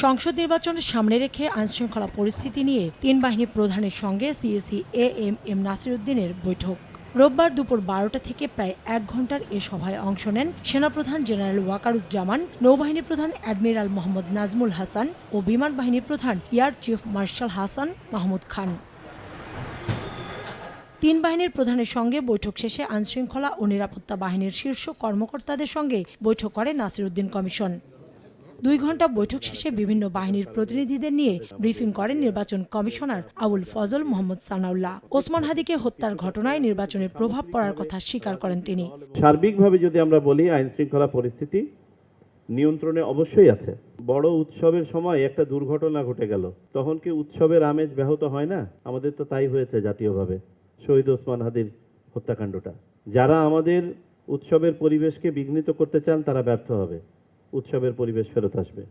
সংসদ নির্বাচনের সামনে রেখে আইনশৃঙ্খলা পরিস্থিতি নিয়ে তিন বাহিনী প্রধানের সঙ্গে সিএসি এএমএম নাসিরউদ্দিনের বৈঠক। রোববার দুপুর 12টা থেকে প্রায় 1 ঘণ্টার এ সভায় অংশ নেন সেনাপ্রধান জেনারেল ওয়াকারুজ্জামান, নৌবাহিনী প্রধান অ্যাডমিরাল মোহাম্মদ নাজমুল হাসান ও বিমান বাহিনী প্রধান air chief marshal Hasan Mahmud Khan. তিন বাহিনীর প্রধানের সঙ্গে বৈঠক শেষে আইনশৃঙ্খলা ও নিরাপত্তা বাহিনীর শীর্ষ কর্মকর্তাদের সঙ্গে বৈঠক করে নাসিরউদ্দিন কমিশন। 2 ঘণ্টা বৈঠক শেষে বিভিন্ন বাহিনীর প্রতিনিধিদের নিয়ে ব্রিফিং করেন নির্বাচন কমিশনার আবুল ফজল মোহাম্মদ সানাউল্লাহ। ওসমান হাদিকে হত্যার ঘটনায় নির্বাচনের প্রভাব পড়ার কথা স্বীকার করেন তিনি। সার্বিকভাবে যদি আমরা বলি, আইন শৃঙ্খলা পরিস্থিতি নিয়ন্ত্রণে অবশ্যই আছে। বড় উৎসবের সময় একটা দুর্ঘটনা ঘটে গেল, তখন কি উৎসবের আমেজ ব্যাহত হয় না? আমাদের তো তাই হয়েছে জাতীয়ভাবে, শহীদ ওসমান হাদির হত্যাকাণ্ডটা। যারা আমাদের উৎসবের পরিবেশকে বিঘ্নিত করতে চান তারা ব্যর্থ হবে, উৎসবের পরিবেশ ফেরত আসবে।